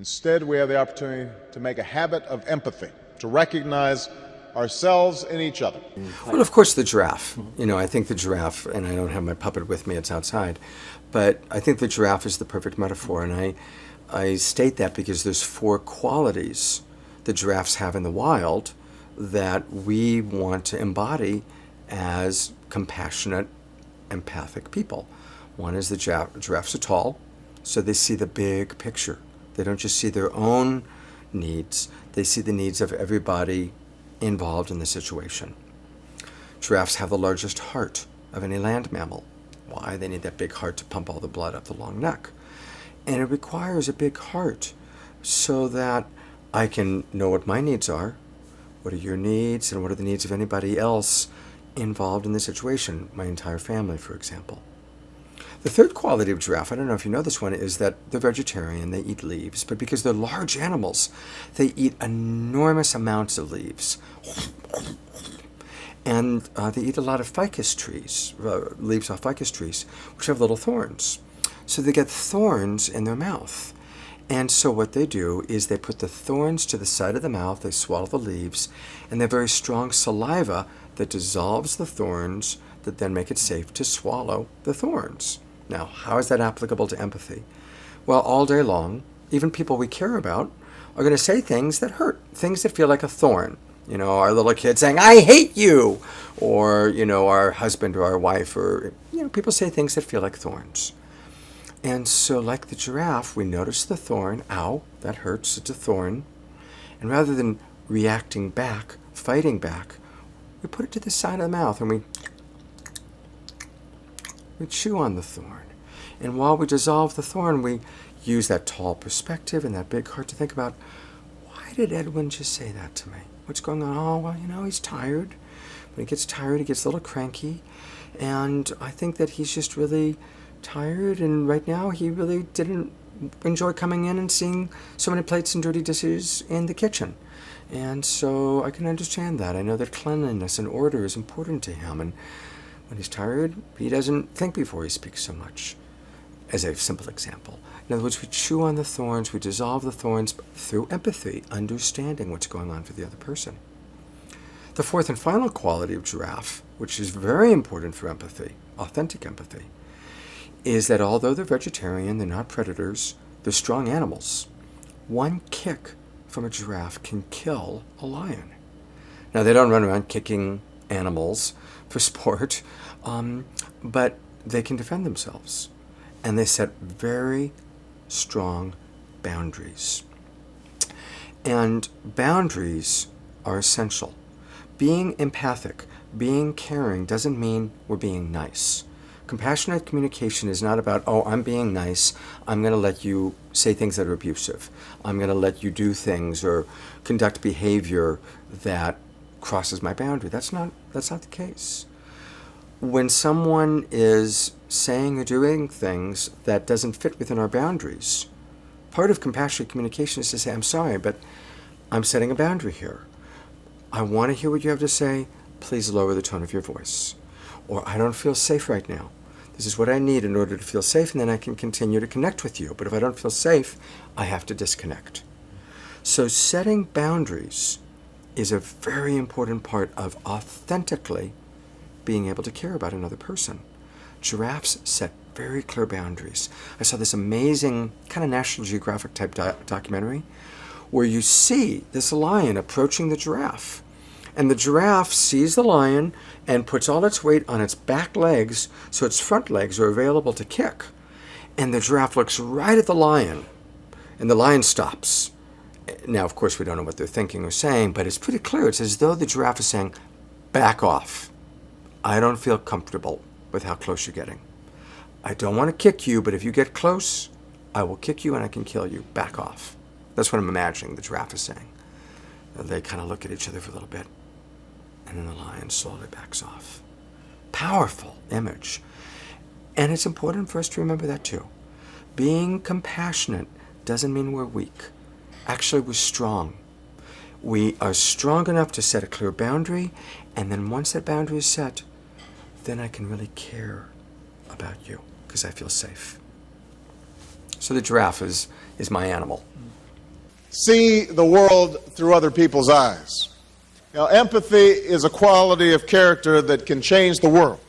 Instead, we have the opportunity to make a habit of empathy, to recognize ourselves in each other. Well, of course, the giraffe. I think the giraffe, and I don't have my puppet with me, it's outside, but I think the giraffe is the perfect metaphor, and I state that because there's 4 qualities the giraffes have in the wild that we want to embody as compassionate, empathic people. One is the giraffes are tall, so they see the big picture. They don't just see their own needs, they see the needs of everybody involved in the situation. Giraffes have the largest heart of any land mammal. Why? They need that big heart to pump all the blood up the long neck. And it requires a big heart so that I can know what my needs are, what are your needs, and what are the needs of anybody else involved in the situation, my entire family, for example. The third quality of giraffe, I don't know if you know this one, is that they're vegetarian, they eat leaves, but because they're large animals, they eat enormous amounts of leaves. And they eat a lot of ficus trees, leaves off ficus trees, which have little thorns. So they get thorns in their mouth. And so what they do is they put the thorns to the side of the mouth, they swallow the leaves, and they have very strong saliva that dissolves the thorns that then make it safe to swallow the thorns. Now, how is that applicable to empathy? Well, all day long, even people we care about are going to say things that hurt, things that feel like a thorn. Our little kid saying, "I hate you," or, our husband or our wife, or, people say things that feel like thorns. And so, like the giraffe, we notice the thorn. Ow, that hurts, it's a thorn. And rather than reacting back, fighting back, we put it to the side of the mouth and we chew on the thorn. And while we dissolve the thorn, we use that tall perspective and that big heart to think about, why did Edwin just say that to me? What's going on? Oh, well, he's tired. When he gets tired, he gets a little cranky. And I think that he's just really tired. And right now, he really didn't enjoy coming in and seeing so many plates and dirty dishes in the kitchen. And so I can understand that. I know that cleanliness and order is important to him. And when he's tired, he doesn't think before he speaks so much, as a simple example. In other words, we chew on the thorns, we dissolve the thorns through empathy, understanding what's going on for the other person. The fourth and final quality of giraffe, which is very important for empathy, authentic empathy, is that although they're vegetarian, they're not predators, they're strong animals. One kick from a giraffe can kill a lion. Now, they don't run around kicking animals for sport, but they can defend themselves. And they set very strong boundaries. And boundaries are essential. Being empathic, being caring doesn't mean we're being nice. Compassionate communication is not about, oh, I'm being nice, I'm going to let you say things that are abusive. I'm going to let you do things or conduct behavior that crosses my boundary. That's not the case. When someone is saying or doing things that doesn't fit within our boundaries, part of compassionate communication is to say, I'm sorry, but I'm setting a boundary here. I want to hear what you have to say. Please lower the tone of your voice. Or I don't feel safe right now. This is what I need in order to feel safe, and then I can continue to connect with you. But if I don't feel safe, I have to disconnect. So setting boundaries is a very important part of authentically being able to care about another person. Giraffes set very clear boundaries. I saw this amazing kind of National Geographic type documentary where you see this lion approaching the giraffe. And the giraffe sees the lion and puts all its weight on its back legs so its front legs are available to kick. And the giraffe looks right at the lion, and the lion stops. Now, of course, we don't know what they're thinking or saying, but it's pretty clear. It's as though the giraffe is saying, back off. I don't feel comfortable with how close you're getting. I don't want to kick you, but if you get close, I will kick you and I can kill you. Back off. That's what I'm imagining the giraffe is saying. They kind of look at each other for a little bit, and then the lion slowly backs off. Powerful image. And it's important for us to remember that too. Being compassionate doesn't mean we're weak. Actually, we're strong. We are strong enough to set a clear boundary, and then once that boundary is set, then I can really care about you because I feel safe. So the giraffe is my animal. see the world through other people's eyes. Now, empathy is a quality of character that can change the world.